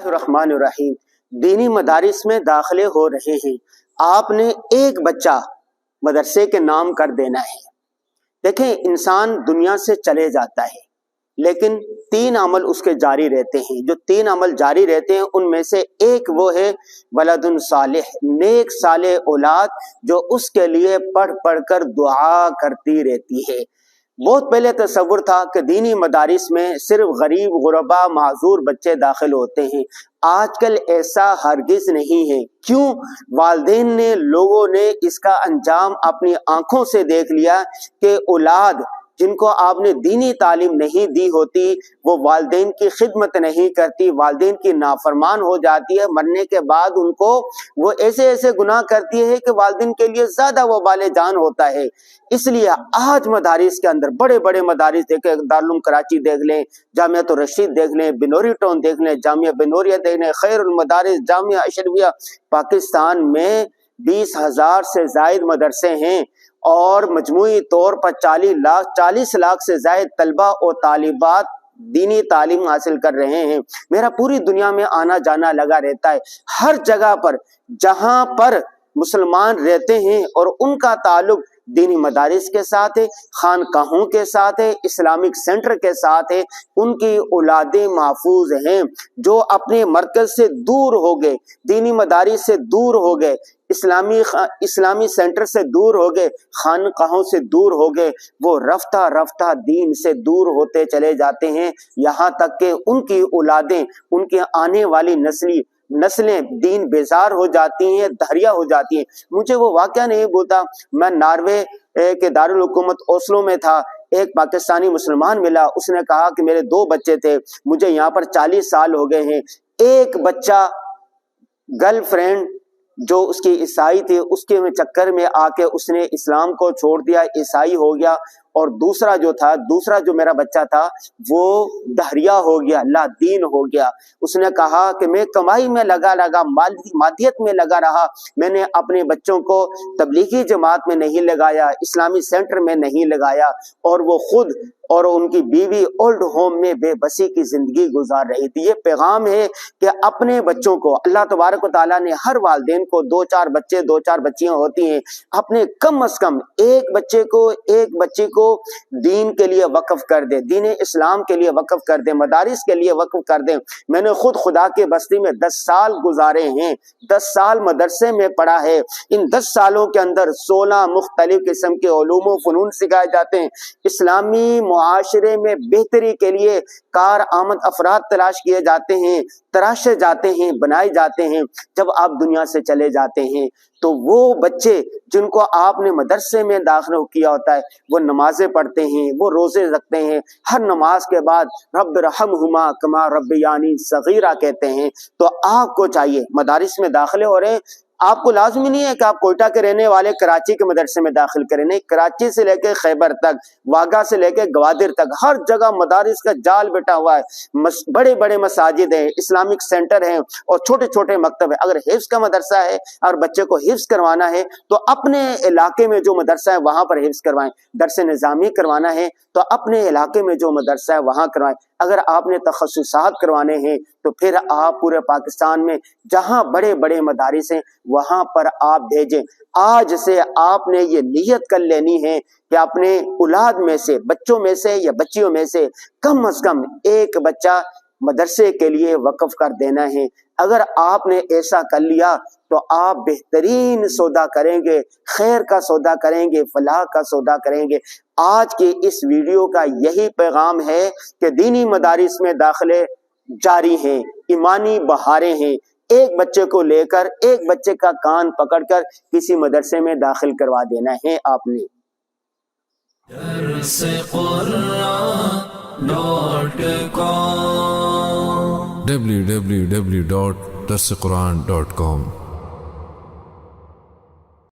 الرحمن الرحیم، دینی مدارس میں داخلے ہو رہے ہیں، آپ نے ایک بچہ مدرسے کے نام کر دینا ہے۔ دیکھیں، انسان دنیا سے چلے جاتا ہے لیکن 3 عمل اس کے جاری رہتے ہیں۔ جو 3 عمل جاری رہتے ہیں ان میں سے ایک وہ ہے ولد صالح، نیک صالح اولاد جو اس کے لیے پڑھ پڑھ کر دعا کرتی رہتی ہے۔ بہت پہلے تصور تھا کہ دینی مدارس میں صرف غریب، غربا، معذور بچے داخل ہوتے ہیں۔ آج کل ایسا ہرگز نہیں ہے۔ کیوں؟ والدین نے، لوگوں نے اس کا انجام اپنی آنکھوں سے دیکھ لیا کہ اولاد جن کو آپ نے دینی تعلیم نہیں دی ہوتی وہ والدین کی خدمت نہیں کرتی، والدین کی نافرمان ہو جاتی ہے، مرنے کے بعد ان کو وہ ایسے ایسے گناہ کرتی ہے کہ والدین کے لیے زیادہ وبال جان ہوتا ہے۔ اس لیے آج مدارس کے اندر بڑے بڑے مدارس دیکھیں، دارالعلوم کراچی دیکھ لیں، جامعۃ الرشید دیکھ لیں، بنوری ٹاؤن دیکھ لیں، جامعہ بنوریہ دیکھ لیں، خیر المدارس، جامعہ اشرفیہ، پاکستان میں 20,000 سے زائد مدرسے ہیں اور مجموعی طور پر 40 لاکھ سے زائد طلبہ اور طالبات دینی تعلیم حاصل کر رہے ہیں۔ میرا پوری دنیا میں آنا جانا لگا رہتا ہے۔ ہر جگہ پر جہاں پر مسلمان رہتے ہیں اور ان کا تعلق دینی مدارس کے ساتھ ہے، خانقاہوں کے ساتھ ہے، اسلامک سینٹر کے ساتھ ہے، ان کی اولادیں محفوظ ہیں۔ جو اپنے مرکز سے دور ہو گئے، دینی مدارس سے دور ہو گئے، اسلامی سینٹر سے دور ہو گئے، خانقاہوں سے دور ہو گئے، وہ رفتہ رفتہ دین سے دور ہوتے چلے جاتے ہیں، یہاں تک کہ ان کی اولادیں، ان کے آنے والی نسلیں دین بیزار ہو جاتی ہیں، دھریا ہو جاتی ہیں۔ مجھے وہ واقعہ نہیں بھولتا، میں ناروے کے دارالحکومت اوسلو میں تھا، ایک پاکستانی مسلمان ملا، اس نے کہا کہ میرے 2 بچے تھے، مجھے یہاں پر 40 سال ہو گئے ہیں، ایک بچہ گرل فرینڈ جو اس کی عیسائی تھی اس کے چکر میں آ کے اس نے اسلام کو چھوڑ دیا، عیسائی ہو گیا، اور دوسرا جو میرا بچہ تھا وہ دہریا ہو گیا، لا دین ہو گیا۔ اس نے کہا کہ میں کمائی میں لگا مادیت میں لگا رہا، میں نے اپنے بچوں کو تبلیغی جماعت میں نہیں لگایا، اسلامی سینٹر میں نہیں لگایا، اور وہ خود اور ان کی بیوی اولڈ ہوم میں بے بسی کی زندگی گزار رہی تھی۔ یہ پیغام ہے کہ اپنے بچوں کو، اللہ تبارک و تعالیٰ نے ہر والدین کو 2-4 بچے 2-4 بچیاں ہوتی ہیں، اپنے کم از کم ایک بچے کو دین کے لیے وقف کر دے، دین اسلام کے لیے وقف کر دے، مدارس کے لیے وقف کر دیں۔ میں نے خود خدا کی بستی میں 10 سال گزارے ہیں، 10 سال مدرسے میں پڑھا ہے۔ ان 10 سالوں کے اندر 16 مختلف قسم کے علوم و فنون سکھائے جاتے ہیں۔ اسلامی معاشرے میں بہتری کے لیے کارآمد افراد تلاش کیے جاتے ہیں، تراشے جاتے ہیں، بنائے جاتے ہیں۔ جب آپ دنیا سے چلے جاتے ہیں تو وہ بچے جن کو آپ نے مدرسے میں داخل کیا ہوتا ہے وہ نمازیں پڑھتے ہیں، وہ روزے رکھتے ہیں، ہر نماز کے بعد رب ارحمہما کما ربیانی صغیرہ کہتے ہیں۔ تو آپ کو چاہیے، مدارس میں داخلے ہو رہے ہیں، آپ کو لازمی نہیں ہے کہ آپ کوئٹہ کے رہنے والے کراچی کے مدرسے میں داخل کریں، نہیں، کراچی سے لے کے خیبر تک، واگا سے لے کے گوادر تک، ہر جگہ مدارس کا جال بیٹھا ہوا ہے۔ بڑے بڑے مساجد ہیں، اسلامک سینٹر ہیں اور چھوٹے چھوٹے مکتب ہیں۔ اگر حفظ کا مدرسہ ہے اور بچے کو حفظ کروانا ہے تو اپنے علاقے میں جو مدرسہ ہے وہاں پر حفظ کروائیں، درس نظامی کروانا ہے تو اپنے علاقے میں جو مدرسہ ہے وہاں کروائیں۔ اگر آپ نے تخصصات کروانے ہیں تو پھر آپ پورے پاکستان میں جہاں بڑے بڑے مدارس ہیں وہاں پر آپ بھیجیں۔ آج سے آپ نے یہ نیت کر لینی ہے کہ اپنے اولاد میں سے، بچوں میں سے یا بچیوں میں سے کم از کم ایک بچہ مدرسے کے لیے وقف کر دینا ہے۔ اگر آپ نے ایسا کر لیا تو آپ بہترین سودا کریں گے، خیر کا سودا کریں گے، فلاح کا سودا کریں گے۔ آج کے اس ویڈیو کا یہی پیغام ہے کہ دینی مدارس میں داخلے جاری ہیں، ایمانی بہاریں ہیں۔ ایک بچے کو لے کر، ایک بچے کا کان پکڑ کر کسی مدرسے میں داخل کروا دینا ہے آپ نے۔ www.darsequran.com